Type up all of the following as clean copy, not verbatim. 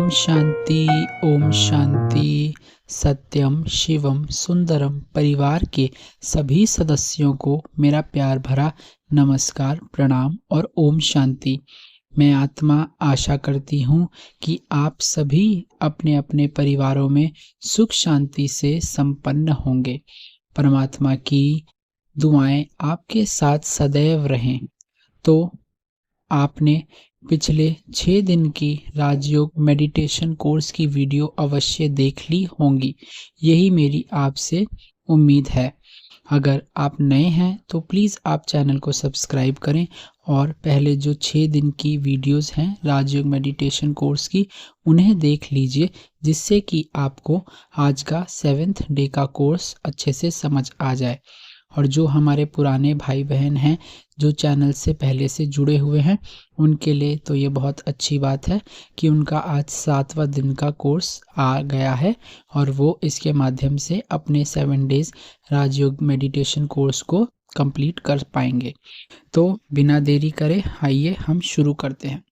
शांति। ओम शांति। सत्यम शिवम सुंदरम परिवार के सभी सदस्यों को मेरा प्यार भरा नमस्कार, प्रणाम और ओम शांति। मैं आत्मा आशा करती हूँ कि आप सभी अपने अपने परिवारों में सुख शांति से संपन्न होंगे। परमात्मा की दुआएं आपके साथ सदैव रहें। तो आपने पिछले 6 दिन की राजयोग मेडिटेशन कोर्स की वीडियो अवश्य देख ली होंगी, यही मेरी आपसे उम्मीद है। अगर आप नए हैं तो प्लीज़ आप चैनल को सब्सक्राइब करें और पहले जो 6 दिन की वीडियोस हैं राजयोग मेडिटेशन कोर्स की, उन्हें देख लीजिए, जिससे कि आपको आज का 7th डे का कोर्स अच्छे से समझ आ जाए। और जो हमारे पुराने भाई बहन हैं जो चैनल से पहले से जुड़े हुए हैं, उनके लिए तो ये बहुत अच्छी बात है कि उनका आज 7वां दिन का कोर्स आ गया है और वो इसके माध्यम से अपने 7 डेज राजयोग मेडिटेशन कोर्स को कंप्लीट कर पाएंगे। तो बिना देरी करे आइए हम शुरू करते हैं।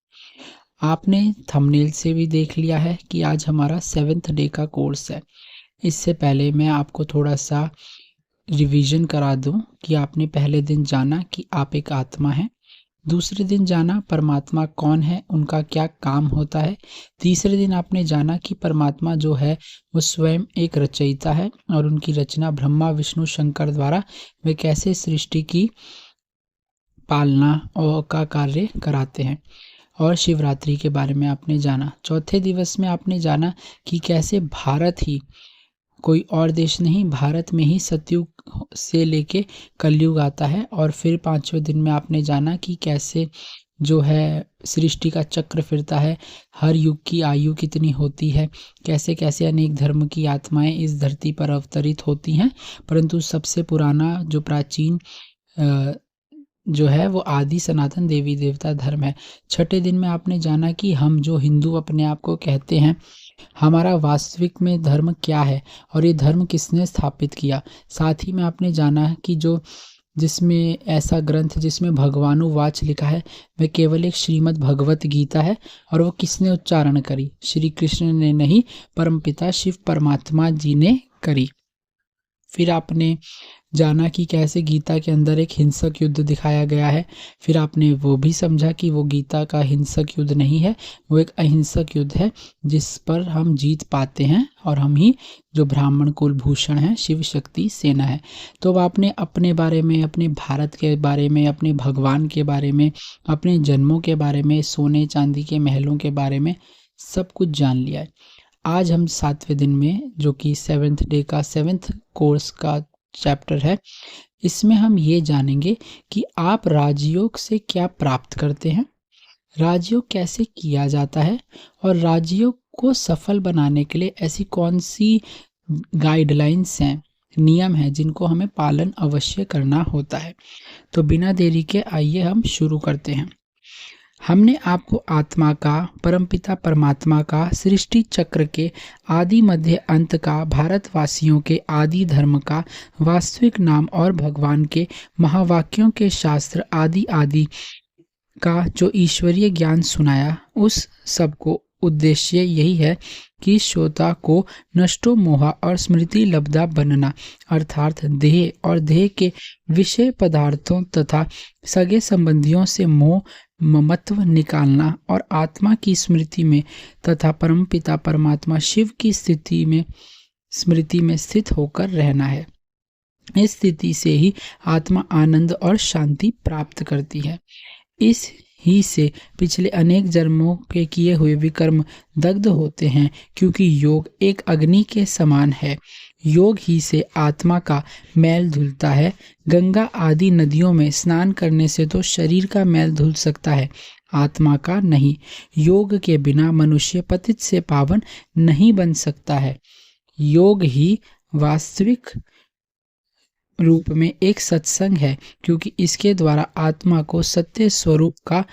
आपने थंबनेल से भी देख लिया है कि आज हमारा 7th डे का कोर्स है। इससे पहले मैं आपको थोड़ा सा रिवीजन करा दूं कि आपने पहले दिन जाना कि आप एक आत्मा हैं, दूसरे दिन जाना परमात्मा कौन है, उनका क्या काम होता है, तीसरे दिन आपने जाना कि परमात्मा जो है वो स्वयं एक रचयिता है और उनकी रचना ब्रह्मा विष्णु शंकर द्वारा वे कैसे सृष्टि की पालना और का कार्य कराते हैं। और शिवरात्रि के बारे में आपने जाना। चौथे दिवस में आपने जाना कि कैसे भारत ही, कोई और देश नहीं, भारत में ही सतयुग से लेके कलयुग आता है। और फिर 5वें दिन में आपने जाना कि कैसे जो है सृष्टि का चक्र फिरता है, हर युग की आयु कितनी होती है, कैसे कैसे अनेक धर्म की आत्माएं इस धरती पर अवतरित होती हैं, परंतु सबसे पुराना जो प्राचीन जो है वो आदि सनातन देवी देवता धर्म है। छठे दिन में आपने जाना कि हम जो हिंदू अपने आप को कहते हैं, हमारा वास्तविक में धर्म क्या है और ये धर्म किसने स्थापित किया। साथ ही में आपने जाना कि जो जिसमें ऐसा ग्रंथ जिसमें भगवानुवाच लिखा है, वह केवल एक श्रीमद् भगवत गीता है और वो किसने उच्चारण करी, श्री कृष्ण ने नहीं, परमपिता शिव परमात्मा जी ने करी। फिर आपने जाना कि कैसे गीता के अंदर एक हिंसक युद्ध दिखाया गया है। फिर आपने वो भी समझा कि वो गीता का हिंसक युद्ध नहीं है, वो एक अहिंसक युद्ध है जिस पर हम जीत पाते हैं और हम ही जो ब्राह्मण कुलभूषण हैं, शिव शक्ति सेना है। तो अब आपने अपने बारे में, अपने भारत के बारे में, अपने भगवान के बारे में, अपने जन्मों के बारे में, सोने चांदी के महलों के बारे में सब कुछ जान लिया है। आज हम 7वें दिन में, जो कि 7th डे का 7th कोर्स का चैप्टर है, इसमें हम ये जानेंगे कि आप राजयोग से क्या प्राप्त करते हैं, राजयोग कैसे किया जाता है और राजयोग को सफल बनाने के लिए ऐसी कौन सी गाइडलाइंस हैं, नियम हैं जिनको हमें पालन अवश्य करना होता है। तो बिना देरी के आइए हम शुरू करते हैं। हमने आपको आत्मा का, परमपिता परमात्मा का, सृष्टि चक्र के आदि मध्य अंत का, भारतवासियों के आदि धर्म का वास्तविक नाम और भगवान के महावाक्यों के शास्त्र आदि आदि का जो ईश्वरीय ज्ञान सुनाया। उस सब को उद्देश्य यही है कि श्रोता को नष्टो मोहा और स्मृति लब्धा बनना, अर्थात देह और देह के विषय पदार्थों तथा सगे संबंधियों से मोह ममत्व निकालना और आत्मा की स्मृति में तथा परमपिता परमात्मा शिव की स्मृति में स्थित होकर रहना है। इस स्थिति से ही आत्मा आनंद और शांति प्राप्त करती है। इस ही से पिछले अनेक जन्मों के किए हुए विकर्म दग्ध होते हैं, क्योंकि योग एक अग्नि के समान है। योग ही से आत्मा का मैल धुलता है। गंगा आदि नदियों में स्नान करने से तो शरीर का मैल धुल सकता है, आत्मा का नहीं। योग के बिना मनुष्य पतित से पावन नहीं बन सकता है। योग ही वास्तविक रूप में एक सत्संग है, क्योंकि इसके द्वारा आत्मा को सत्य स्वरूप का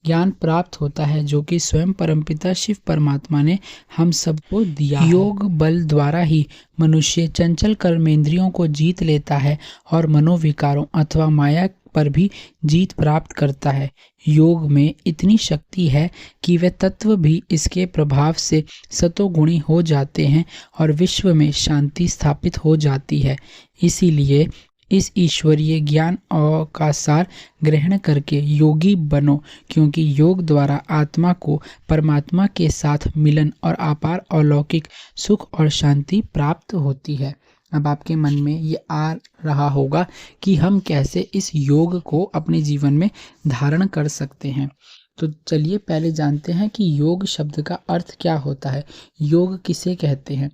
ज्ञान प्राप्त होता है, जो कि स्वयं परमपिता शिव परमात्मा ने हम सबको दिया। योग बल द्वारा ही मनुष्य चंचल कर्मेंद्रियों को जीत लेता है और मनोविकारों अथवा माया पर भी जीत प्राप्त करता है। योग में इतनी शक्ति है कि वे तत्व भी इसके प्रभाव से सतोगुणी हो जाते हैं और विश्व में शांति स्थापित हो जाती है। इसीलिए इस ईश्वरीय ज्ञान का सार ग्रहण करके योगी बनो, क्योंकि योग द्वारा आत्मा को परमात्मा के साथ मिलन और अपार अलौकिक सुख और शांति प्राप्त होती है। अब आपके मन में ये आ रहा होगा कि हम कैसे इस योग को अपने जीवन में धारण कर सकते हैं। तो चलिए पहले जानते हैं कि योग शब्द का अर्थ क्या होता है, योग किसे कहते हैं।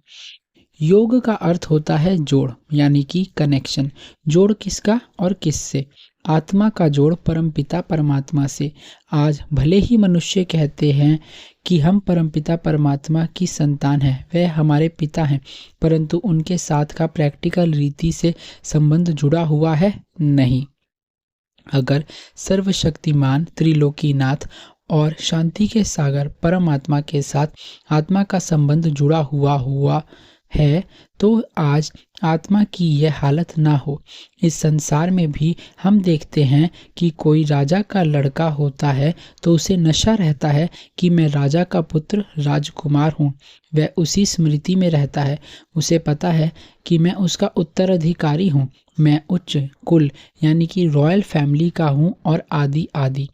योग का अर्थ होता है जोड़, यानी कि कनेक्शन। जोड़ किसका और किससे? आत्मा का जोड़ परमपिता परमात्मा से। आज भले ही मनुष्य कहते हैं कि हम परमपिता परमात्मा की संतान हैं, वह हमारे पिता हैं, परंतु उनके साथ का प्रैक्टिकल रीति से संबंध जुड़ा हुआ है? नहीं। अगर सर्वशक्तिमान त्रिलोकीनाथ और शांति के सागर परमात्मा के साथ आत्मा का संबंध जुड़ा हुआ है तो आज आत्मा की यह हालत ना हो। इस संसार में भी हम देखते हैं कि कोई राजा का लड़का होता है तो उसे नशा रहता है कि मैं राजा का पुत्र राजकुमार हूँ। वह उसी स्मृति में रहता है, उसे पता है कि मैं उसका उत्तराधिकारी हूँ, मैं उच्च कुल यानी कि रॉयल फैमिली का हूँ और आदि आदि।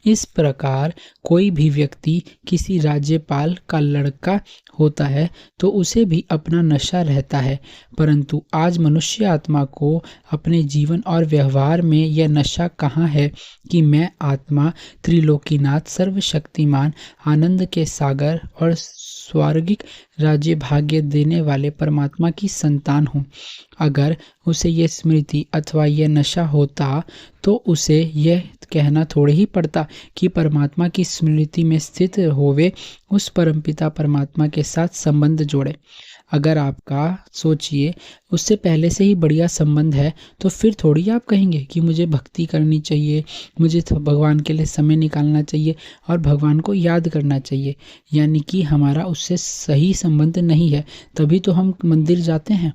इस प्रकार कोई भी व्यक्ति किसी राज्यपाल का लड़का होता है तो उसे भी अपना नशा रहता है, परंतु आज मनुष्य आत्मा को अपने जीवन और व्यवहार में यह नशा कहाँ है कि मैं आत्मा त्रिलोकीनाथ सर्वशक्तिमान आनंद के सागर और स्वर्गिक राज्य भाग्य देने वाले परमात्मा की संतान हूँ। अगर उसे यह स्मृति अथवा यह नशा होता तो उसे यह कहना थोड़े ही पड़ता कि परमात्मा की स्मृति में स्थित होवे उस परमपिता परमात्मा के साथ संबंध जोड़े। अगर आपका सोचिए उससे पहले से ही बढ़िया संबंध है तो फिर थोड़ी आप कहेंगे कि मुझे भक्ति करनी चाहिए, मुझे भगवान के लिए समय निकालना चाहिए और भगवान को याद करना चाहिए। यानी कि हमारा उससे सही संबंध नहीं है, तभी तो हम मंदिर जाते हैं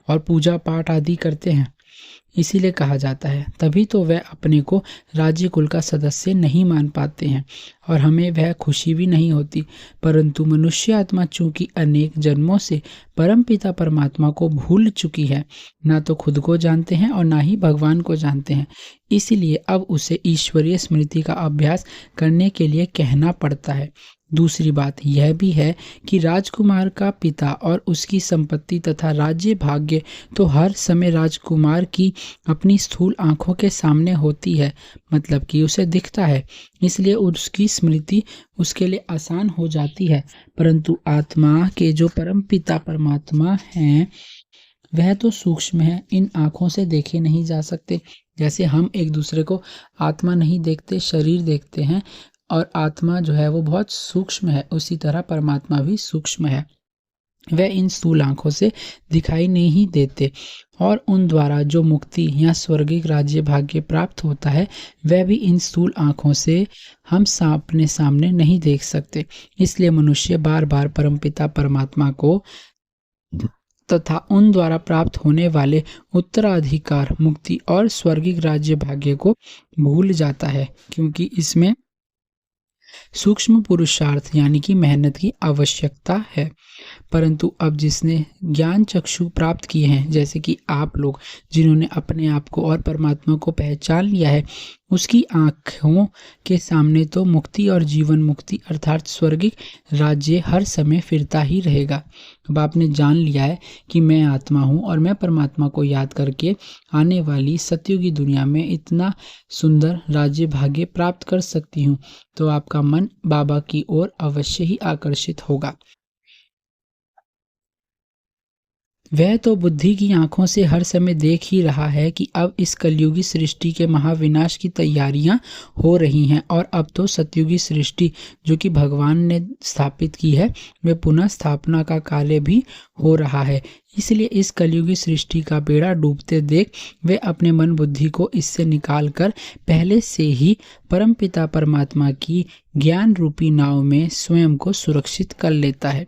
और पूजा पाठ आदि करते हैं। इसीलिए कहा जाता है, तभी तो वह अपने को राज्य कुल का सदस्य नहीं मान पाते हैं और हमें वह खुशी भी नहीं होती। परंतु मनुष्य आत्मा चूंकि अनेक जन्मों से परमपिता परमात्मा को भूल चुकी है, ना तो खुद को जानते हैं और ना ही भगवान को जानते हैं, इसीलिए अब उसे ईश्वरीय स्मृति का अभ्यास करने के लिए कहना पड़ता है। दूसरी बात यह भी है कि राजकुमार का पिता और उसकी संपत्ति तथा राज्य भाग्य तो हर समय राजकुमार की अपनी स्थूल आंखों के सामने होती है, मतलब कि उसे दिखता है, इसलिए उसकी स्मृति उसके लिए आसान हो जाती है। परंतु आत्मा के जो परम पिता परमात्मा हैं वह तो सूक्ष्म है, इन आँखों से देखे नहीं जा सकते। जैसे हम एक दूसरे को आत्मा नहीं देखते, शरीर देखते हैं और आत्मा जो है वो बहुत सूक्ष्म है, उसी तरह परमात्मा भी सूक्ष्म है। वह इन स्थूल आँखों से दिखाई नहीं देते और उन द्वारा जो मुक्ति या स्वर्गिक राज्य भाग्य प्राप्त होता है वह भी इन स्थूल आँखों से हम अपने सामने नहीं देख सकते। इसलिए मनुष्य बार बार परमपिता परमात्मा को तथा उन द्वारा प्राप्त होने वाले उत्तराधिकार मुक्ति और स्वर्गिक राज्य भाग्य को भूल जाता है, क्योंकि इसमें सूक्ष्म पुरुषार्थ यानी कि मेहनत की आवश्यकता है। परंतु अब जिसने ज्ञान चक्षु प्राप्त किए हैं, जैसे कि आप लोग जिन्होंने अपने आप को और परमात्मा को पहचान लिया है, उसकी आँखों के सामने तो मुक्ति और जीवन मुक्ति अर्थात स्वर्गिक राज्य हर समय फिरता ही रहेगा। अब आपने जान लिया है कि मैं आत्मा हूँ और मैं परमात्मा को याद करके आने वाली सतयुगी दुनिया में इतना सुंदर राज्य भाग्य प्राप्त कर सकती हूँ, तो आपका मन बाबा की ओर अवश्य ही आकर्षित होगा। वह तो बुद्धि की आंखों से हर समय देख ही रहा है कि अब इस कलयुगी सृष्टि के महाविनाश की तैयारियां हो रही हैं और अब तो सतयुगी सृष्टि जो कि भगवान ने स्थापित की है वह पुनः स्थापना का कार्य भी हो रहा है। इसलिए इस कलयुगी सृष्टि का बेड़ा डूबते देख वे अपने मन बुद्धि को इससे निकालकर पहले से ही परमपिता परमात्मा की ज्ञान रूपी नाव में स्वयं को सुरक्षित कर लेता है।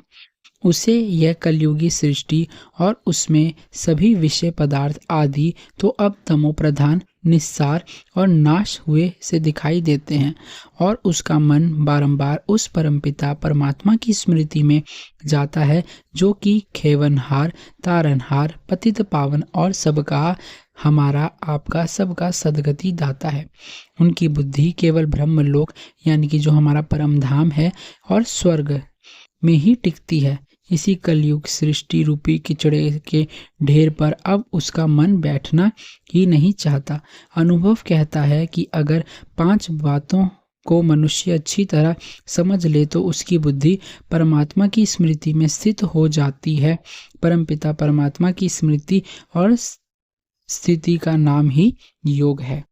उसे यह कलयुगी सृष्टि और उसमें सभी विषय पदार्थ आदि तो अब तमो प्रधान निस्सार और नाश हुए से दिखाई देते हैं और उसका मन बारंबार उस परमपिता परमात्मा की स्मृति में जाता है जो कि खेवनहार, तारनहार, पतित पावन और सबका हमारा आपका सबका सदगति दाता है। उनकी बुद्धि केवल ब्रह्मलोक यानी कि जो हमारा परम धाम है और स्वर्ग में ही टिकती है। इसी कलयुग सृष्टि रूपी किचड़े के ढेर पर अब उसका मन बैठना ही नहीं चाहता। अनुभव कहता है कि अगर 5 बातों को मनुष्य अच्छी तरह समझ ले तो उसकी बुद्धि परमात्मा की स्मृति में स्थित हो जाती है। परमपिता परमात्मा की स्मृति और स्थिति का नाम ही योग है।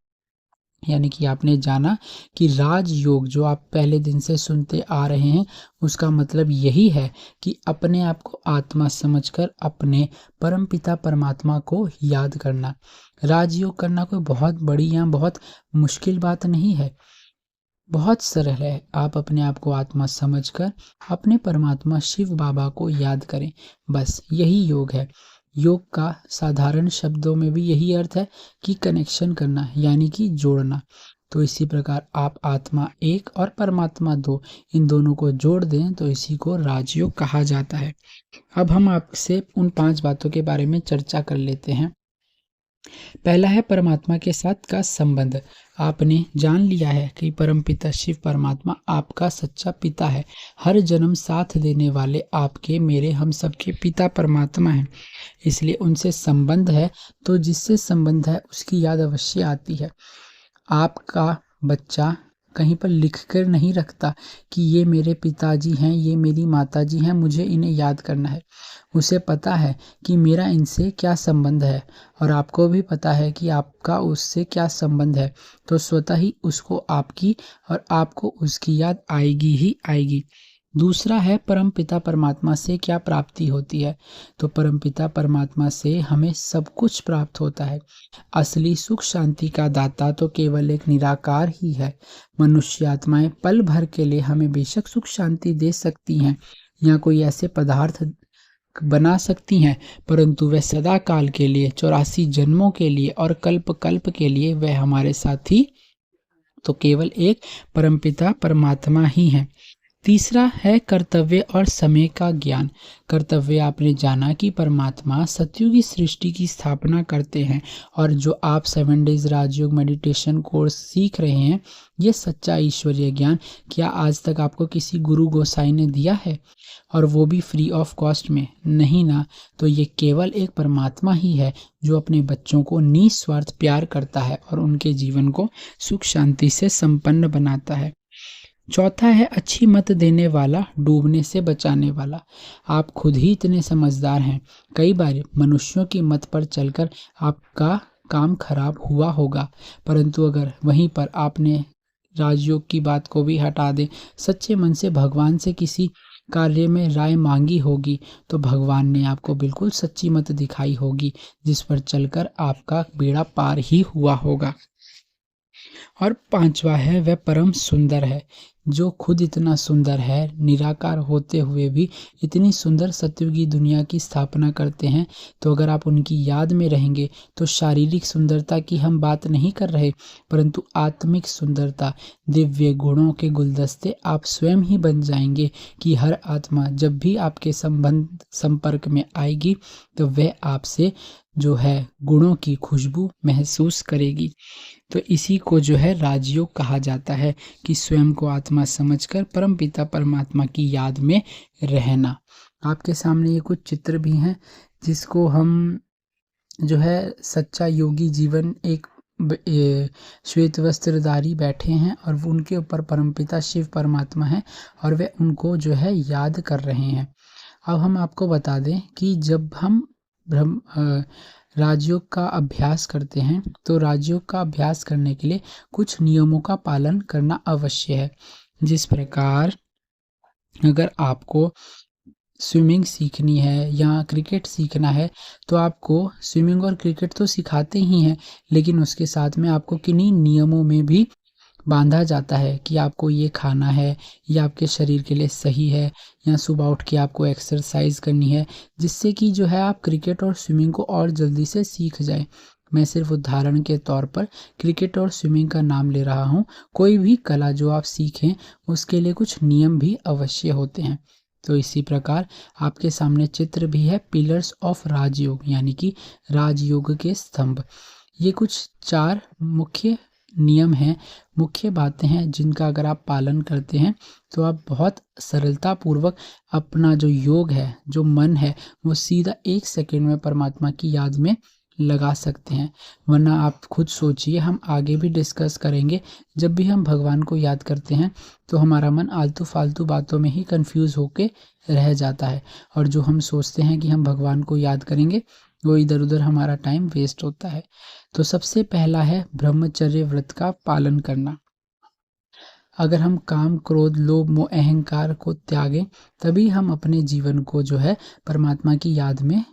यानी कि आपने जाना कि राजयोग जो आप पहले दिन से सुनते आ रहे हैं उसका मतलब यही है कि अपने आप को आत्मा समझकर अपने परमपिता परमात्मा को याद करना। राजयोग करना कोई बहुत बड़ी या बहुत मुश्किल बात नहीं है, बहुत सरल है। आप अपने आप को आत्मा समझकर अपने परमात्मा शिव बाबा को याद करें, बस यही योग है। योग का साधारण शब्दों में भी यही अर्थ है कि कनेक्शन करना यानी कि जोड़ना। तो इसी प्रकार आप आत्मा एक और परमात्मा दो, इन दोनों को जोड़ दें तो इसी को राजयोग कहा जाता है। अब हम आपसे उन 5 बातों के बारे में चर्चा कर लेते हैं। पहला है परमात्मा के साथ का संबंध। आपने जान लिया है कि परमपिता शिव परमात्मा आपका सच्चा पिता है। हर जन्म साथ देने वाले आपके मेरे हम सबके पिता परमात्मा हैं। इसलिए उनसे संबंध है तो जिससे संबंध है उसकी याद अवश्य आती है। आपका बच्चा कहीं पर लिख कर नहीं रखता कि ये मेरे पिताजी हैं, ये मेरी माताजी हैं, मुझे इन्हें याद करना है। उसे पता है कि मेरा इनसे क्या संबंध है और आपको भी पता है कि आपका उससे क्या संबंध है, तो स्वतः ही उसको आपकी और आपको उसकी याद आएगी ही आएगी। दूसरा है परमपिता परमात्मा से क्या प्राप्ति होती है। तो परमपिता परमात्मा से हमें सब कुछ प्राप्त होता है। असली सुख शांति का दाता तो केवल एक निराकार ही है। मनुष्य आत्माएं पल भर के लिए हमें बेशक सुख शांति दे सकती हैं या कोई ऐसे पदार्थ बना सकती हैं, परंतु वह सदा काल के लिए 84 जन्मों के लिए और कल्प कल्प के लिए वह हमारे साथी तो केवल एक परमपिता परमात्मा ही हैं। तीसरा है कर्तव्य और समय का ज्ञान। कर्तव्य आपने जाना कि परमात्मा सत्युग की सृष्टि की स्थापना करते हैं और जो आप 7 डेज राजयोग मेडिटेशन कोर्स सीख रहे हैं, ये सच्चा ईश्वरीय ज्ञान क्या आज तक आपको किसी गुरु गोसाई ने दिया है, और वो भी फ्री ऑफ कॉस्ट में? नहीं ना। तो ये केवल एक परमात्मा ही है जो अपने बच्चों को निस्वार्थ प्यार करता है और उनके जीवन को सुख शांति से संपन्न बनाता है। चौथा है अच्छी मत देने वाला, डूबने से बचाने वाला। आप खुद ही इतने समझदार हैं, कई बार मनुष्यों की मत पर चलकर आपका काम खराब हुआ होगा, परंतु अगर वहीं पर आपने राजयोग की बात को भी हटा दें, सच्चे मन से भगवान से किसी कार्य में राय मांगी होगी तो भगवान ने आपको बिल्कुल सच्ची मत दिखाई होगी जिस पर चलकर आपका बेड़ा पार ही हुआ होगा। और 5वां है वह परम सुंदर है, जो खुद इतना सुंदर है, निराकार होते हुए भी इतनी सुंदर सत्युगी दुनिया की स्थापना करते हैं। तो अगर आप उनकी याद में रहेंगे तो शारीरिक सुंदरता की हम बात नहीं कर रहे, परंतु आत्मिक सुंदरता, दिव्य गुणों के गुलदस्ते आप स्वयं ही बन जाएंगे कि हर आत्मा जब भी आपके संपर्क में आएगी तो वह आपसे जो है गुणों की खुशबू महसूस करेगी। तो इसी को जो है राजयोग कहा जाता है कि स्वयं को आत्मा समझकर परमपिता परमात्मा की याद में रहना। आपके सामने ये कुछ चित्र भी हैं जिसको हम जो है सच्चा योगी जीवन एक श्वेत वस्त्रधारी बैठे हैं और उनके ऊपर परमपिता शिव परमात्मा है और वे उनको जो है याद कर रहे हैं। अब हम आपको बता दें कि जब हम राजयोग का अभ्यास करते हैं तो राजयोग का अभ्यास करने के लिए कुछ नियमों का पालन करना अवश्य है। जिस प्रकार अगर आपको स्विमिंग सीखनी है या क्रिकेट सीखना है तो आपको स्विमिंग और क्रिकेट तो सिखाते ही हैं, लेकिन उसके साथ में आपको किन्हीं नियमों में भी बांधा जाता है कि आपको ये खाना है, ये आपके शरीर के लिए सही है, या सुबह उठ के आपको एक्सरसाइज करनी है, जिससे कि जो है आप क्रिकेट और स्विमिंग को और जल्दी से सीख जाए। मैं सिर्फ उदाहरण के तौर पर क्रिकेट और स्विमिंग का नाम ले रहा हूँ। कोई भी कला जो आप सीखें उसके लिए कुछ नियम भी अवश्य होते हैं। तो इसी प्रकार आपके सामने चित्र भी है पिलर्स ऑफ राजयोग, यानी कि राजयोग के स्तंभ। ये कुछ 4 मुख्य नियम हैं, मुख्य बातें हैं जिनका अगर आप पालन करते हैं तो आप बहुत सरलतापूर्वक अपना जो योग है, जो मन है, वो सीधा 1 सेकंड में परमात्मा की याद में लगा सकते हैं। वरना आप खुद सोचिए, हम आगे भी डिस्कस करेंगे, जब भी हम भगवान को याद करते हैं तो हमारा मन आलतू फालतू बातों में ही कंफ्यूज होके रह जाता है, और जो हम सोचते हैं कि हम भगवान को याद करेंगे वो इधर उधर हमारा टाइम वेस्ट होता है। तो सबसे पहला है ब्रह्मचर्य व्रत का पालन करना। अगर हम काम, क्रोध, लोभ, मोह, अहंकार को त्यागें तभी हम अपने जीवन को जो है परमात्मा की याद में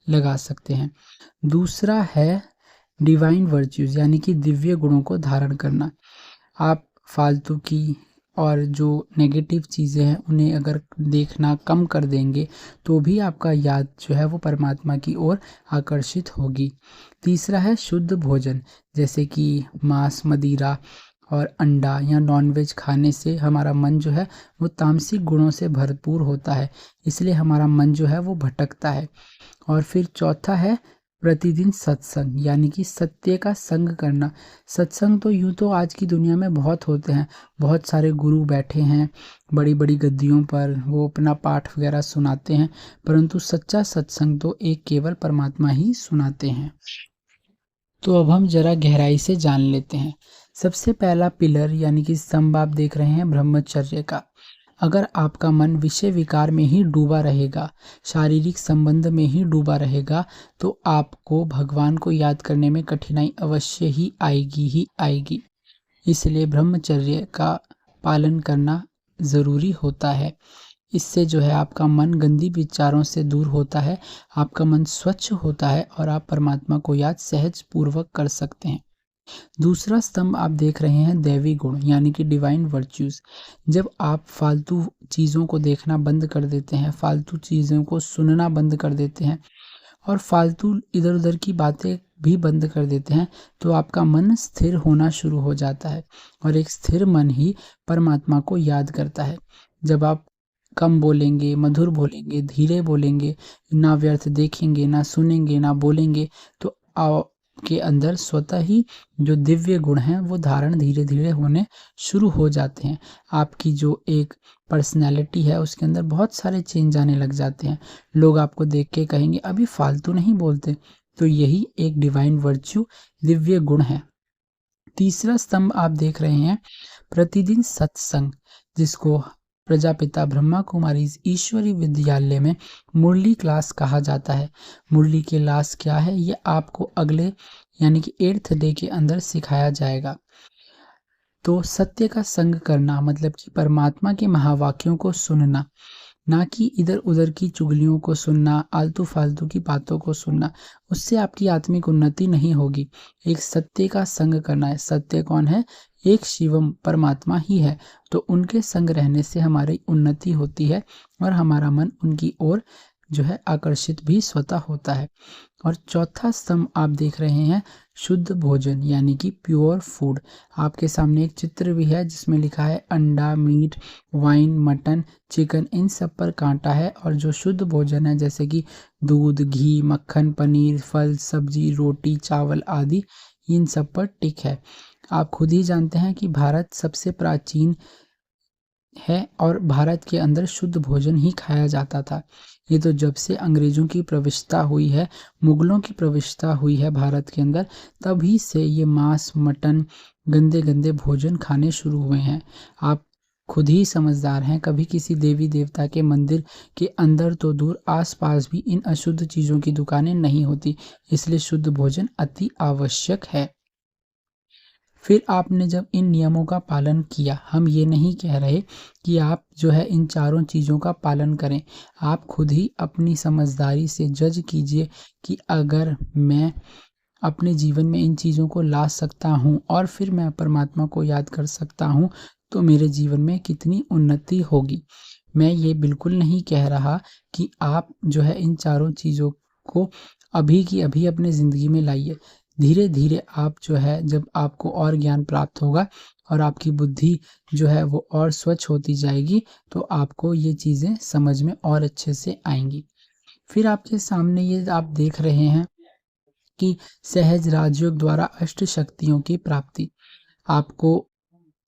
लगा सकते हैं। दूसरा है डिवाइन वर्च्यूज, यानी कि दिव्य गुणों को धारण करना। आप फालतू की और जो नेगेटिव चीज़ें हैं उन्हें अगर देखना कम कर देंगे तो भी आपका याद जो है वो परमात्मा की ओर आकर्षित होगी। तीसरा है शुद्ध भोजन, जैसे कि मांस, मदिरा और अंडा या नॉनवेज खाने से हमारा मन जो है वो तामसिक गुणों से भरपूर होता है, इसलिए हमारा मन जो है वो भटकता है। और फिर चौथा है प्रतिदिन सत्संग, यानी कि सत्य का संग करना। सत्संग तो यूँ तो आज की दुनिया में बहुत होते हैं, बहुत सारे गुरु बैठे हैं बड़ी बड़ी गद्दियों पर, वो अपना पाठ वगैरह सुनाते हैं, परंतु सच्चा सत्संग तो एक केवल परमात्मा ही सुनाते हैं। तो अब हम जरा गहराई से जान लेते हैं। सबसे पहला पिलर यानी कि स्तंभ आप देख रहे हैं ब्रह्मचर्य का। अगर आपका मन विषय विकार में ही डूबा रहेगा, शारीरिक संबंध में ही डूबा रहेगा, तो आपको भगवान को याद करने में कठिनाई अवश्य ही आएगी। इसलिए ब्रह्मचर्य का पालन करना ज़रूरी होता है। इससे जो है आपका मन गंदी विचारों से दूर होता है, आपका मन स्वच्छ होता है और आप परमात्मा को याद सहज पूर्वक कर सकते हैं। दूसरा स्तंभ आप देख रहे हैं दैवी गुण, यानी कि डिवाइन वर्च्यूज। जब आप फालतू चीज़ों को देखना बंद कर देते हैं, फालतू चीज़ों को सुनना बंद कर देते हैं और फालतू इधर उधर की बातें भी बंद कर देते हैं, तो आपका मन स्थिर होना शुरू हो जाता है, और एक स्थिर मन ही परमात्मा को याद करता है। जब आप कम बोलेंगे, मधुर बोलेंगे, धीरे बोलेंगे, ना व्यर्थ देखेंगे, ना सुनेंगे, ना बोलेंगे, तो के अंदर स्वतः ही जो दिव्य गुण हैं वो धारण धीरे धीरे होने शुरू हो जाते हैं। आपकी जो एक पर्सनैलिटी है उसके अंदर बहुत सारे चेंज आने लग जाते हैं। लोग आपको देख के कहेंगे अभी फालतू नहीं बोलते, तो यही एक डिवाइन वर्च्यू, दिव्य गुण है। तीसरा स्तंभ आप देख रहे हैं प्रतिदिन सत्संग, जिसको प्रजापिता ब्रह्मा कुमारी ईश्वरी विद्यालय में मुरली क्लास कहा जाता है। मुरली की क्लास क्या है, ये आपको अगले यानी कि 8th डे के अंदर सिखाया जाएगा। तो सत्य का संग करना मतलब कि परमात्मा के महावाक्यों को सुनना, ना कि इधर उधर की चुगलियों को सुनना, आलतू फालतू की बातों को सुनना, उससे आपकी आत्मिक उन्नति नहीं होगी। एक सत्य का संग करना है। सत्य कौन है? एक शिवम परमात्मा ही है। तो उनके संग रहने से हमारी उन्नति होती है और हमारा मन उनकी ओर जो है आकर्षित भी स्वतः होता है। और चौथा स्तंभ आप देख रहे हैं शुद्ध भोजन, यानी कि प्योर फूड। आपके सामने एक चित्र भी है जिसमें लिखा है अंडा, मीट, वाइन, मटन, चिकन, इन सब पर कांटा है। और जो शुद्ध भोजन है जैसे कि दूध, घी, मक्खन, पनीर, फल, सब्जी, रोटी, चावल आदि, इन सब पर टिक है। आप खुद ही जानते हैं कि भारत सबसे प्राचीन है और भारत के अंदर शुद्ध भोजन ही खाया जाता था। ये तो जब से अंग्रेजों की प्रविष्टता हुई है, मुगलों की प्रविष्टता हुई है भारत के अंदर, तभी से ये मांस, मटन, गंदे गंदे भोजन खाने शुरू हुए हैं। आप खुद ही समझदार हैं, कभी किसी देवी देवता के मंदिर के अंदर तो दूर, आसपास भी इन अशुद्ध चीज़ों की दुकानें नहीं होती। इसलिए शुद्ध भोजन अति आवश्यक है। फिर आपने जब इन नियमों का पालन किया, हम ये नहीं कह रहे कि आप जो है इन चारों चीज़ों का पालन करें। आप खुद ही अपनी समझदारी से जज कीजिए कि अगर मैं अपने जीवन में इन चीज़ों को ला सकता हूँ और फिर मैं परमात्मा को याद कर सकता हूँ, तो मेरे जीवन में कितनी उन्नति होगी। मैं ये बिल्कुल नहीं कह रहा कि आप जो है इन चारों चीज़ों को अभी की अभी अपने ज़िंदगी में लाइए। धीरे धीरे आप जो है, जब आपको और ज्ञान प्राप्त होगा और आपकी बुद्धि जो है वो और स्वच्छ होती जाएगी, तो आपको ये चीज़ें समझ में और अच्छे से आएंगी। फिर आपके सामने ये आप देख रहे हैं कि सहज राजयोग द्वारा अष्ट शक्तियों की प्राप्ति। आपको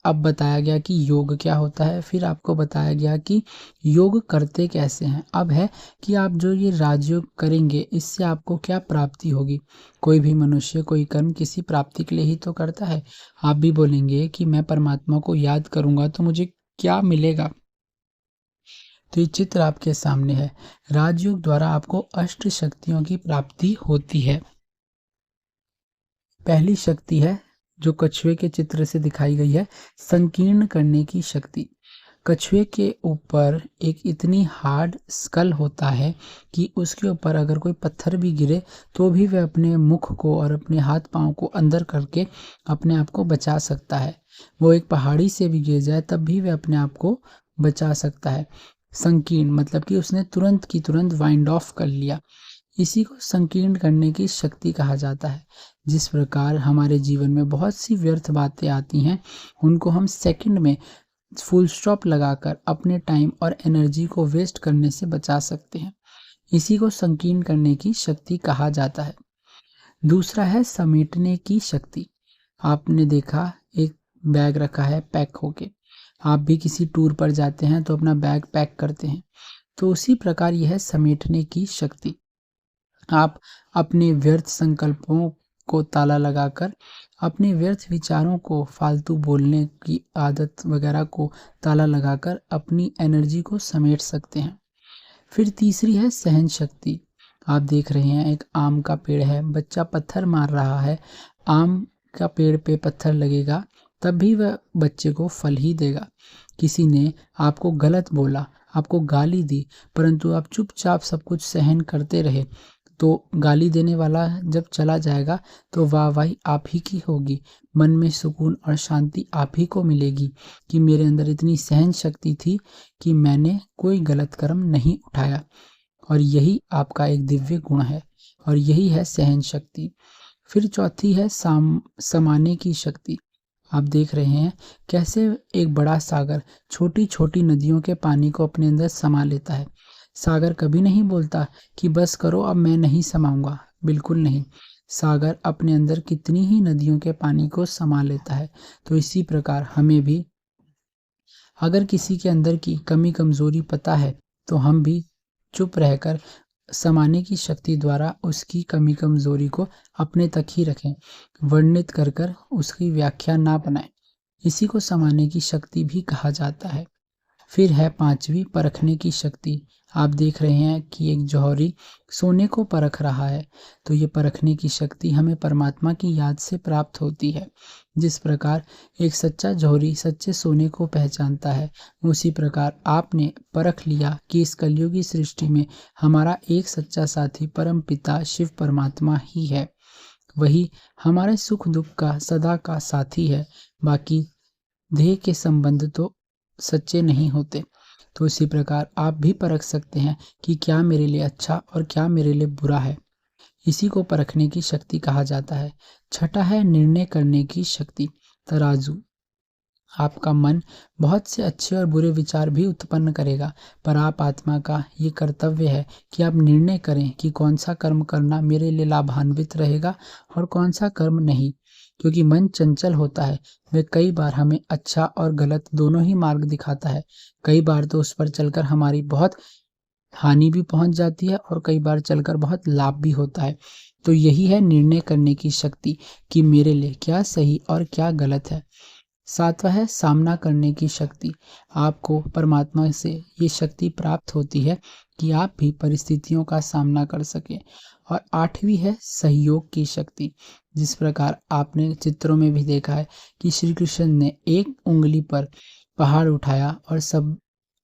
अब बताया गया कि योग क्या होता है, फिर आपको बताया गया कि योग करते कैसे हैं। अब है कि आप जो ये राजयोग करेंगे, इससे आपको क्या प्राप्ति होगी। कोई भी मनुष्य कोई कर्म किसी प्राप्ति के लिए ही तो करता है। आप भी बोलेंगे कि मैं परमात्मा को याद करूंगा तो मुझे क्या मिलेगा। तो ये चित्र आपके सामने है। राजयोग द्वारा आपको अष्ट शक्तियों की प्राप्ति होती है। पहली शक्ति है जो कछुए के चित्र से दिखाई गई है, संकीर्ण करने की शक्ति। कछुए के ऊपर एक इतनी हार्ड स्कल होता है कि उसके ऊपर अगर कोई पत्थर भी गिरे तो भी वह अपने मुख को और अपने हाथ पांव को अंदर करके अपने आप को बचा सकता है। वो एक पहाड़ी से भी गिर जाए तब भी वह अपने आप को बचा सकता है। संकीर्ण मतलब कि उसने तुरंत की तुरंत वाइंड ऑफ कर लिया। इसी को संकीर्ण करने की शक्ति कहा जाता है। जिस प्रकार हमारे जीवन में बहुत सी व्यर्थ बातें आती हैं, उनको हम सेकंड में फुल स्टॉप लगाकर अपने टाइम और एनर्जी को वेस्ट करने से बचा सकते हैं। इसी को संकीर्ण करने की शक्ति कहा जाता है। दूसरा है समेटने की शक्ति। आपने देखा एक बैग रखा है पैक होके, आप भी किसी टूर पर जाते हैं तो अपना बैग पैक करते हैं, तो उसी प्रकार यह है समेटने की शक्ति। आप अपने व्यर्थ संकल्पों को ताला लगाकर, अपने व्यर्थ विचारों को, फालतू बोलने की आदत वगैरह को ताला लगाकर अपनी एनर्जी को समेट सकते हैं। फिर तीसरी है सहन शक्ति। आप देख रहे हैं एक आम का पेड़ है, बच्चा पत्थर मार रहा है, आम का पेड़ पे पत्थर लगेगा तब भी वह बच्चे को फल ही देगा। किसी ने आपको गलत बोला, आपको गाली दी, परंतु आप चुपचाप सब कुछ सहन करते रहे, तो गाली देने वाला जब चला जाएगा तो वाहवाही आप ही की होगी। मन में सुकून और शांति आप ही को मिलेगी कि मेरे अंदर इतनी सहन शक्ति थी कि मैंने कोई गलत कर्म नहीं उठाया। और यही आपका एक दिव्य गुण है और यही है सहन शक्ति। फिर चौथी है समाने की शक्ति। आप देख रहे हैं कैसे एक बड़ा सागर छोटी छोटी नदियों के पानी को अपने अंदर समा लेता है। सागर कभी नहीं बोलता कि बस करो अब मैं नहीं समाऊंगा, बिल्कुल नहीं। सागर अपने अंदर कितनी ही नदियों के पानी को समा लेता है। तो इसी प्रकार हमें भी अगर किसी के अंदर की कमी कमजोरी पता है तो हम भी चुप रहकर समाने की शक्ति द्वारा उसकी कमी कमजोरी को अपने तक ही रखें, वर्णित कर कर उसकी व्याख्या ना बनाएं। इसी को समाने की शक्ति भी कहा जाता है। फिर है पांचवी परखने की शक्ति। आप देख रहे हैं कि एक जौहरी सोने को परख रहा है, तो ये परखने की शक्ति हमें परमात्मा की याद से प्राप्त होती है। जिस प्रकार एक सच्चा जौहरी सच्चे सोने को पहचानता है, उसी प्रकार आपने परख लिया कि इस कलयुगी सृष्टि में हमारा एक सच्चा साथी परम पिता शिव परमात्मा ही है। वही हमारे सुख दुख का सदा का साथी है। बाकी देह के संबंध तो सच्चे नहीं होते। तो इसी प्रकार आप भी परख सकते हैं कि क्या मेरे लिए अच्छा और क्या मेरे लिए बुरा है। इसी को परखने की शक्ति कहा जाता है। छठा है निर्णय करने की शक्ति, तराजू। आपका मन बहुत से अच्छे और बुरे विचार भी उत्पन्न करेगा, पर आप आत्मा का ये कर्तव्य है कि आप निर्णय करें कि कौन सा कर्म करना मेरे लिए लाभान्वित रहेगा और कौन सा कर्म नहीं। क्योंकि मन चंचल होता है, वह कई बार हमें अच्छा और गलत दोनों ही मार्ग दिखाता है। कई बार तो उस पर चलकर हमारी बहुत हानि भी पहुंच जाती है और कई बार चलकर बहुत लाभ भी होता है। तो यही है निर्णय करने की शक्ति कि मेरे लिए क्या सही और क्या गलत है। सातवां है सामना करने की शक्ति। आपको परमात्मा से ये शक्ति प्राप्त होती है कि आप भी परिस्थितियों का सामना कर सकें। और आठवीं है सहयोग की शक्ति। जिस प्रकार आपने चित्रों में भी देखा है कि श्री कृष्ण ने एक उंगली पर पहाड़ उठाया और सब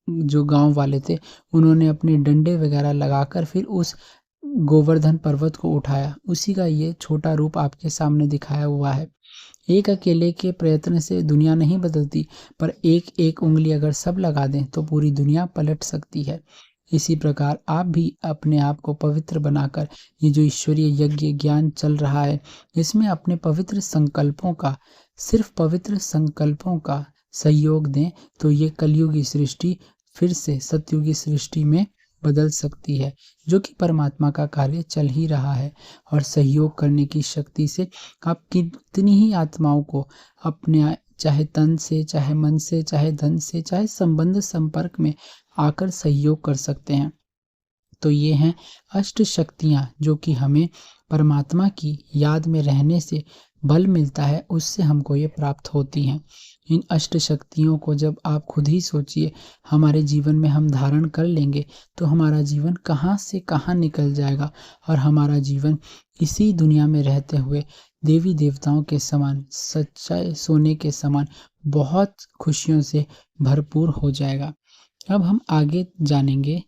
जो गांव वाले थे उन्होंने अपने डंडे वगैरह लगाकर फिर उस गोवर्धन पर्वत को उठाया। उसी का ये छोटा रूप आपके सामने दिखाया हुआ है। एक अकेले के प्रयत्न से दुनिया नहीं बदलती, पर एक एक उंगली अगर सब लगा दें तो पूरी दुनिया पलट सकती है। इसी प्रकार आप भी अपने आप को पवित्र बनाकर ये जो ईश्वरीय यज्ञ ज्ञान चल रहा है, इसमें अपने पवित्र संकल्पों का, सिर्फ पवित्र संकल्पों का सहयोग दें, तो ये कलयुगी सृष्टि फिर से सतयुगी सृष्टि में बदल सकती है, जो कि परमात्मा का कार्य चल ही रहा है। और सहयोग करने की शक्ति से आप कितनी ही आत्माओं को अपने, चाहे तन से, चाहे मन से, चाहे धन से, चाहे संबंध संपर्क में आकर सहयोग कर सकते हैं। तो ये हैं अष्ट शक्तियाँ, जो कि हमें परमात्मा की याद में रहने से बल मिलता है, उससे हमको ये प्राप्त होती हैं। इन अष्ट शक्तियों को जब आप खुद ही सोचिए हमारे जीवन में हम धारण कर लेंगे, तो हमारा जीवन कहाँ से कहाँ निकल जाएगा और हमारा जीवन इसी दुनिया में रहते हुए देवी देवताओं के समान, सच्चाई सोने के समान बहुत खुशियों से भरपूर हो जाएगा। अब हम आगे जानेंगे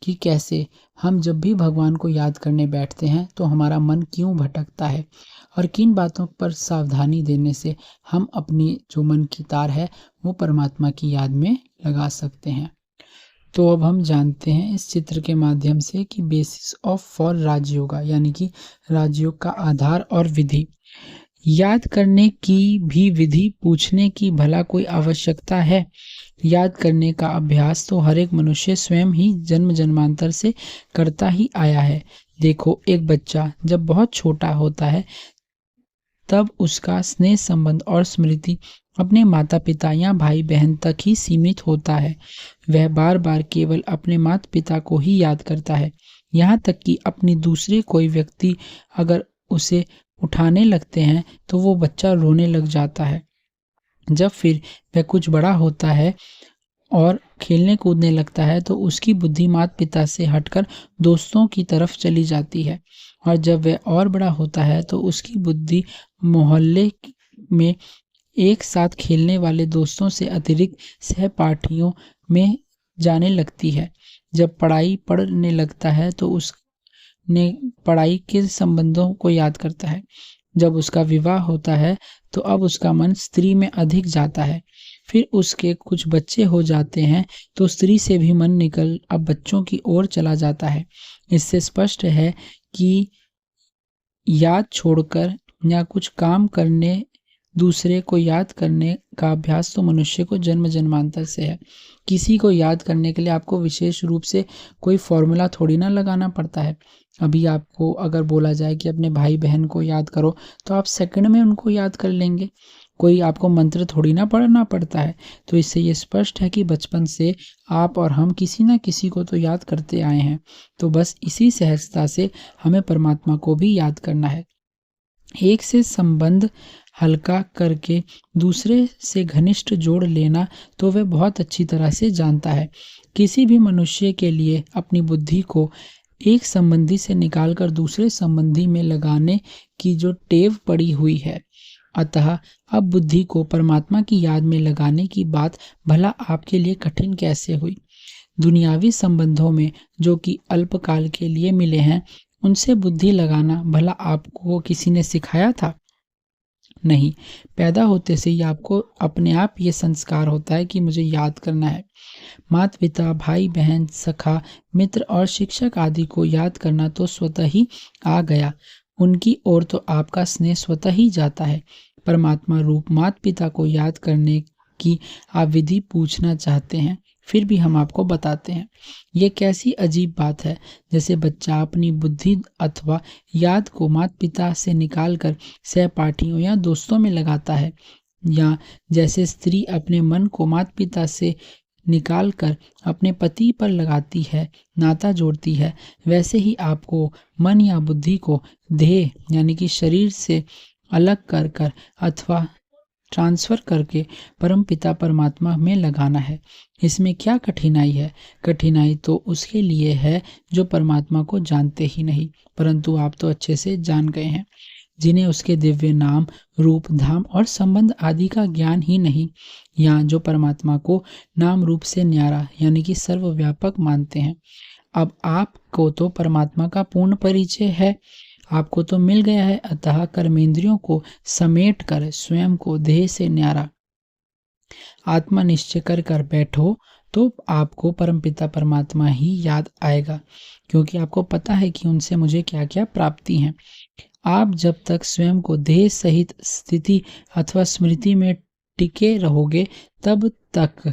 कि कैसे हम जब भी भगवान को याद करने बैठते हैं तो हमारा मन क्यों भटकता है और किन बातों पर सावधानी देने से हम अपनी जो मन की तार है वो परमात्मा की याद में लगा सकते हैं। तो अब हम जानते हैं इस चित्र के माध्यम से कि बेसिस ऑफ फॉर राजयोगा, यानी कि राजयोग का आधार और विधि। याद करने की भी विधि पूछने की भला कोई आवश्यकता है? याद करने का अभ्यास तो हर एक मनुष्य स्वयं ही जन्म जन्मांतर से करता ही आया है। देखो, एक बच्चा जब बहुत छोटा होता है तब उसका स्नेह संबंध और स्मृति अपने माता पिता या भाई बहन तक ही सीमित होता है। वह बार बार केवल अपने माता पिता को ही याद करता है, यहाँ तक कि अपनी दूसरे कोई व्यक्ति अगर उसे उठाने लगते हैं तो वो बच्चा रोने लग जाता है। जब फिर वह कुछ बड़ा होता है और खेलने कूदने लगता है तो उसकी बुद्धि माता पिता से हटकर दोस्तों की तरफ चली जाती है, और जब वह और बड़ा होता है तो उसकी बुद्धि मोहल्ले में एक साथ खेलने वाले दोस्तों से अतिरिक्त सहपाठियों में जाने लगती है। जब पढ़ाई पढ़ने लगता है तो उसने पढ़ाई के संबंधों को याद करता है। जब उसका विवाह होता है तो अब उसका मन स्त्री में अधिक जाता है। फिर उसके कुछ बच्चे हो जाते हैं तो स्त्री से भी मन निकल अब बच्चों की ओर चला जाता है। इससे स्पष्ट है कि याद छोड़कर या कुछ काम करने, दूसरे को याद करने का अभ्यास तो मनुष्य को जन्म जन्मांतर से है। किसी को याद करने के लिए आपको विशेष रूप से कोई फॉर्मूला थोड़ी ना लगाना पड़ता है। अभी आपको अगर बोला जाए कि अपने भाई बहन को याद करो तो आप सेकंड में उनको याद कर लेंगे। कोई आपको मंत्र थोड़ी ना पढ़ना पड़ता है। तो इससे ये स्पष्ट है कि बचपन से आप और हम किसी ना किसी को तो याद करते आए हैं। तो बस इसी सहजता से हमें परमात्मा को भी याद करना है। एक से संबंध हल्का करके दूसरे से घनिष्ठ जोड़ लेना तो वह बहुत अच्छी तरह से जानता है। किसी भी मनुष्य के लिए अपनी बुद्धि को एक संबंधी से निकालकर दूसरे संबंधी में लगाने की जो टेव पड़ी हुई है, अतः अब बुद्धि को परमात्मा की याद में लगाने की बात भला आपके लिए कठिन कैसे हुई? दुनियावी संबंधों में जो कि अल्पकाल के लिए मिले हैं, उनसे बुद्धि लगाना भला आपको किसी ने सिखाया था? नहीं, पैदा होते से ही आपको अपने आप ये संस्कार होता है कि मुझे याद करना है। माता पिता, भाई बहन, सखा, मित्र और शिक्षक आदि को याद करना तो स्वतः ही आ गया। उनकी ओर तो आपका स्नेह स्वतः ही जाता है। परमात्मा रूप माता पिता को याद करने की आप विधि पूछना चाहते हैं, फिर भी हम आपको बताते हैं। ये कैसी अजीब बात है, जैसे बच्चा अपनी बुद्धि अथवा याद को माता पिता से निकालकर सहपाठियों या दोस्तों में लगाता है, या जैसे स्त्री अपने मन को माता पिता से निकालकर अपने पति पर लगाती है, नाता जोड़ती है, वैसे ही आपको मन या बुद्धि को देह यानी कि शरीर से अलग कर अथवा ट्रांसफर करके परम पिता परमात्मा में लगाना है। इसमें क्या कठिनाई है? कठिनाई तो उसके लिए है जो परमात्मा को जानते ही नहीं, परंतु आप तो अच्छे से जान गए हैं, जिन्हें उसके दिव्य नाम, रूप, धाम और संबंध आदि का ज्ञान ही नहीं, या जो परमात्मा को नाम रूप से न्यारा यानी कि सर्वव्यापक मानते हैं। अब आपको तो परमात्मा का पूर्ण परिचय है, आपको तो मिल गया है, अतः कर्मेंद्रियों को समेट कर स्वयं को देह से न्यारा आत्मा निश्चय कर बैठो, तो आपको परमपिता परमात्मा ही याद आएगा, क्योंकि आपको पता है कि उनसे मुझे क्या क्या प्राप्ति है। आप जब तक स्वयं को देह सहित स्थिति अथवा स्मृति में टिके रहोगे, तब तक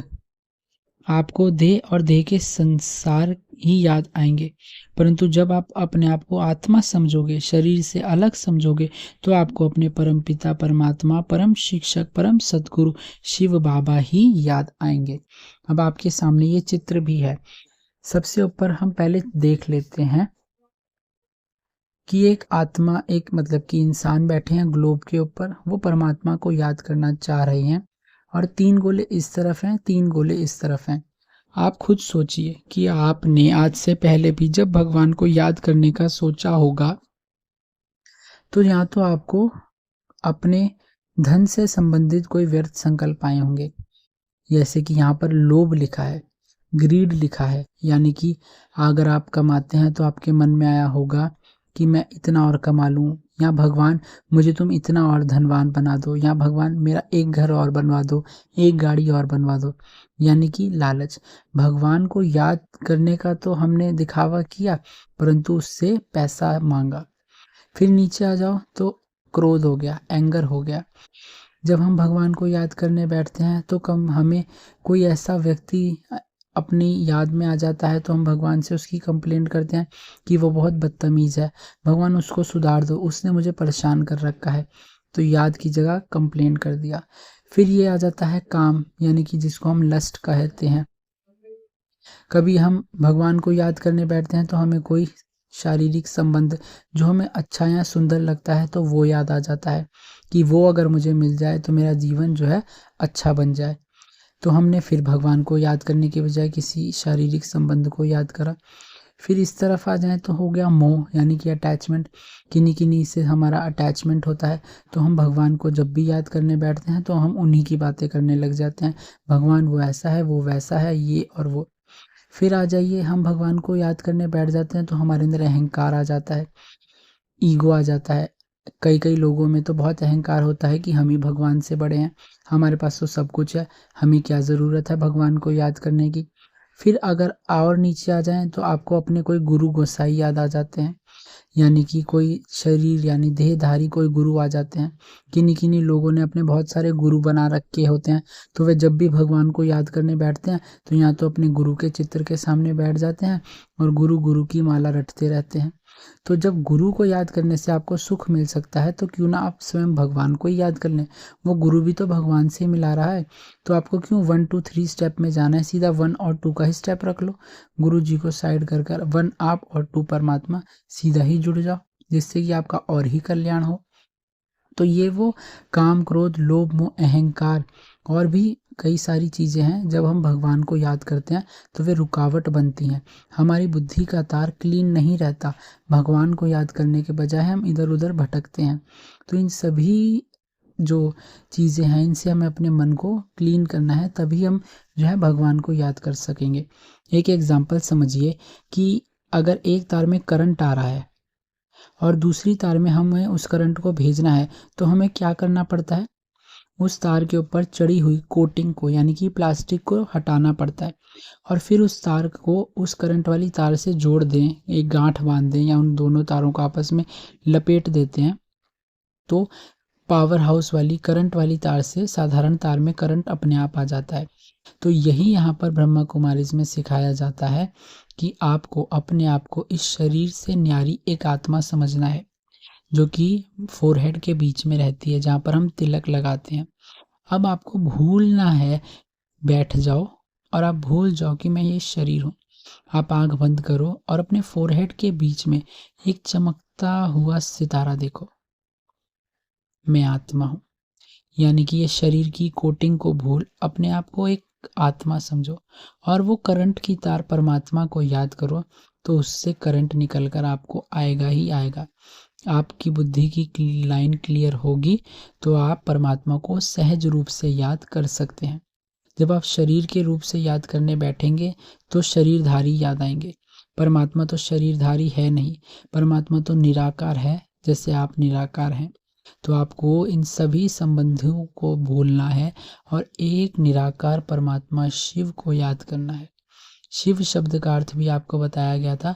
आपको देह और देह के संसार ही याद आएंगे। परंतु जब आप अपने आप को आत्मा समझोगे, शरीर से अलग समझोगे, तो आपको अपने परम पिता परमात्मा, परम शिक्षक, परम सद्गुरु शिव बाबा ही याद आएंगे। अब आपके सामने ये चित्र भी है। सबसे ऊपर हम पहले देख लेते हैं कि एक आत्मा, एक मतलब कि इंसान बैठे हैं ग्लोब के ऊपर, वो परमात्मा को याद करना चाह रहे हैं और 3 गोले इस तरफ हैं, 3 गोले इस तरफ हैं। आप खुद सोचिए कि आपने आज से पहले भी जब भगवान को याद करने का सोचा होगा, तो या तो आपको अपने धन से संबंधित कोई व्यर्थ संकल्प आए होंगे, जैसे कि यहाँ पर लोभ लिखा है, ग्रीड लिखा है, यानी कि अगर आप कमाते हैं तो आपके मन में आया होगा कि मैं इतना और कमा लूं, या भगवान मुझे तुम इतना और धनवान बना दो, या भगवान मेरा एक घर और बनवा दो, एक गाड़ी और बनवा दो, यानी कि लालच। भगवान को याद करने का तो हमने दिखावा किया, परंतु उससे पैसा मांगा। फिर नीचे आ जाओ तो क्रोध हो गया, एंगर हो गया। जब हम भगवान को याद करने बैठते हैं तो कम हमें कोई ऐसा व्यक्ति अपनी याद में आ जाता है, तो हम भगवान से उसकी कंप्लेंट करते हैं कि वो बहुत बदतमीज़ है, भगवान उसको सुधार दो, उसने मुझे परेशान कर रखा है। तो याद की जगह कंप्लेंट कर दिया। फिर ये आ जाता है काम, यानी कि जिसको हम लस्ट कहते हैं। कभी हम भगवान को याद करने बैठते हैं तो हमें कोई शारीरिक संबंध जो हमें अच्छा या सुंदर लगता है तो वो याद आ जाता है कि वो अगर मुझे मिल जाए तो मेरा जीवन जो है अच्छा बन जाए। तो हमने फिर भगवान को याद करने के बजाय किसी शारीरिक संबंध को याद करा। फिर इस तरफ आ जाए तो हो गया मोह, यानी कि अटैचमेंट। किन्हीं किन्हीं से हमारा अटैचमेंट होता है, तो हम भगवान को जब भी याद करने बैठते हैं तो हम उन्हीं की बातें करने लग जाते हैं, भगवान वो ऐसा है, वो वैसा है, ये और वो। फिर आ जाइए, हम भगवान को याद करने बैठ जाते हैं तो हमारे अंदर अहंकार आ जाता है, ईगो आ जाता है। कई कई लोगों में तो बहुत अहंकार होता है कि हम ही भगवान से बड़े हैं, हमारे पास तो सब कुछ है, हमें क्या ज़रूरत है भगवान को याद करने की। फिर अगर और नीचे आ जाएं तो आपको अपने कोई गुरु गोसाई याद आ जाते हैं, यानी कि कोई शरीर यानी देहधारी कोई गुरु आ जाते हैं। किन्हीं किन्हीं लोगों ने अपने बहुत सारे गुरु बना रखे होते हैं, तो वे जब भी भगवान को याद करने बैठते हैं तो या तो अपने गुरु के चित्र के सामने बैठ जाते हैं और गुरु गुरु की माला रटते रहते हैं। तो जब गुरु को याद करने से आपको सुख मिल सकता है, तो क्यों ना आप स्वयं भगवान को ही याद कर लें। वो गुरु भी तो भगवान से मिला रहा है, तो आपको क्यों 1 2 3 स्टेप में जाना है, सीधा 1 और 2 का ही स्टेप रख लो। गुरु जी को साइड कर कर 1 आप और 2 परमात्मा, सीधा ही जुड़ जाओ, जिससे कि आपका और ही कल्याण हो। तो ये वो काम, क्रोध, लोभ, मोह, अहंकार और भी कई सारी चीज़ें हैं, जब हम भगवान को याद करते हैं तो वे रुकावट बनती हैं। हमारी बुद्धि का तार क्लीन नहीं रहता, भगवान को याद करने के बजाय हम इधर उधर भटकते हैं। तो इन सभी जो चीज़ें हैं, इनसे हमें अपने मन को क्लीन करना है, तभी हम जो है भगवान को याद कर सकेंगे। एक एग्जाम्पल समझिए कि अगर एक तार में करंट आ रहा है और दूसरी तार में हमें उस करंट को भेजना है, तो हमें क्या करना पड़ता है, उस तार के ऊपर चढ़ी हुई कोटिंग को यानी कि प्लास्टिक को हटाना पड़ता है, और फिर उस तार को उस करंट वाली तार से जोड़ दें, एक गांठ बांध दें या उन दोनों तारों को आपस में लपेट देते हैं, तो पावर हाउस वाली करंट वाली तार से साधारण तार में करंट अपने आप आ जाता है। तो यही यहाँ पर ब्रह्मा कुमारीज में सिखाया जाता है कि आपको अपने आप को इस शरीर से न्यारी एक आत्मा समझना है, जो कि फोरहेड के बीच में रहती है, जहाँ पर हम तिलक लगाते हैं। अब आपको भूलना है, बैठ जाओ और आप भूल जाओ कि मैं ये शरीर हूँ। आप आंख बंद करो और अपने फोरहेड के बीच में एक चमकता हुआ सितारा देखो, मैं आत्मा हूँ। यानी कि ये शरीर की कोटिंग को भूल अपने आप को एक आत्मा समझो, और वो करंट की तार परमात्मा को याद करो, तो उससे करंट निकल कर आपको आएगा ही आएगा। आपकी बुद्धि की लाइन क्लियर होगी तो आप परमात्मा को सहज रूप से याद कर सकते हैं। जब आप शरीर के रूप से याद करने बैठेंगे तो शरीरधारी याद आएंगे। परमात्मा तो शरीरधारी है नहीं, परमात्मा तो निराकार है, जैसे आप निराकार हैं। तो आपको इन सभी संबंधों को भूलना है और एक निराकार परमात्मा शिव को याद करना है। शिव शब्द का अर्थ भी आपको बताया गया था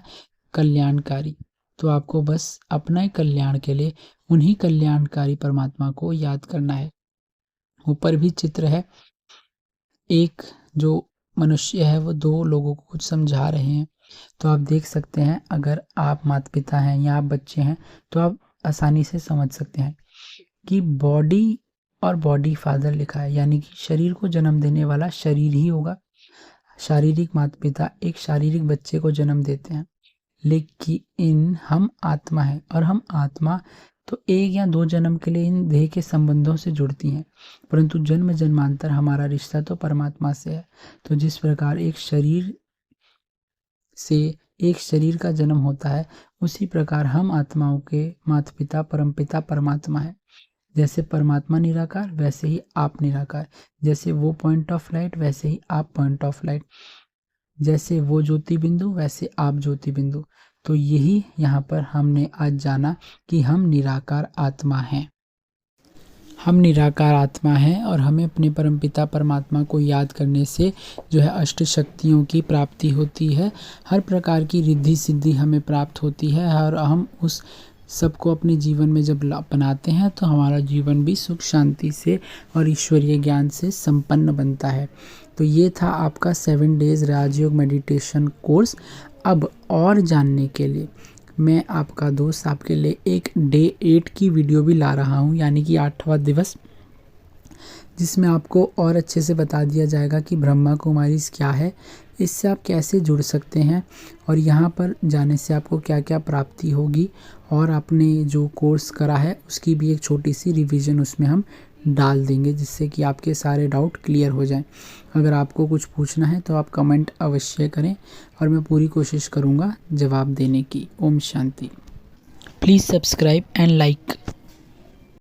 कल्याणकारी। तो आपको बस अपना ही कल्याण के लिए उन्हीं कल्याणकारी परमात्मा को याद करना है। ऊपर भी चित्र है, एक जो मनुष्य है वो दो लोगों को कुछ समझा रहे हैं। तो आप देख सकते हैं, अगर आप माता पिता हैं या आप बच्चे हैं तो आप आसानी से समझ सकते हैं कि बॉडी और बॉडी फादर लिखा है, यानी कि शरीर को जन्म देने वाला शरीर ही होगा। शारीरिक माता पिता एक शारीरिक बच्चे को जन्म देते हैं, लेकिन हम आत्मा है और हम आत्मा तो एक या दो जन्म के लिए इन देह के संबंधों से जुड़ती हैं, परंतु जन्म जन्मांतर हमारा रिश्ता तो परमात्मा से है। तो जिस प्रकार एक शरीर से एक शरीर का जन्म होता है, उसी प्रकार हम आत्माओं के माता पिता परमपिता परमात्मा है। जैसे परमात्मा निराकार वैसे ही आप निराकार, जैसे वो पॉइंट ऑफ लाइट वैसे ही आप पॉइंट ऑफ लाइट, जैसे वो ज्योति बिंदु वैसे आप ज्योति बिंदु। तो यही यहाँ पर हमने आज जाना कि हम निराकार आत्मा हैं। हम निराकार आत्मा हैं और हमें अपने परमपिता परमात्मा को याद करने से जो है अष्ट शक्तियों की प्राप्ति होती है, हर प्रकार की रिद्धि सिद्धि हमें प्राप्त होती है और हम उस सबको अपने जीवन में जब अपनाते हैं तो हमारा जीवन भी सुख शांति से और ईश्वरीय ज्ञान से संपन्न बनता है। तो ये था आपका 7 डेज राजयोग मेडिटेशन कोर्स। अब और जानने के लिए मैं आपका दोस्त आपके लिए एक डे 8 की वीडियो भी ला रहा हूँ, यानी कि 8वां दिवस, जिसमें आपको और अच्छे से बता दिया जाएगा कि ब्रह्मा कुमारीज क्या है, इससे आप कैसे जुड़ सकते हैं और यहाँ पर जाने से आपको क्या क्या प्राप्ति होगी, और आपने जो कोर्स करा है उसकी भी एक छोटी सी रिवीजन उसमें हम डाल देंगे, जिससे कि आपके सारे डाउट क्लियर हो जाएं। अगर आपको कुछ पूछना है तो आप कमेंट अवश्य करें और मैं पूरी कोशिश करूँगा जवाब देने की। ओम शांति। Please subscribe and like.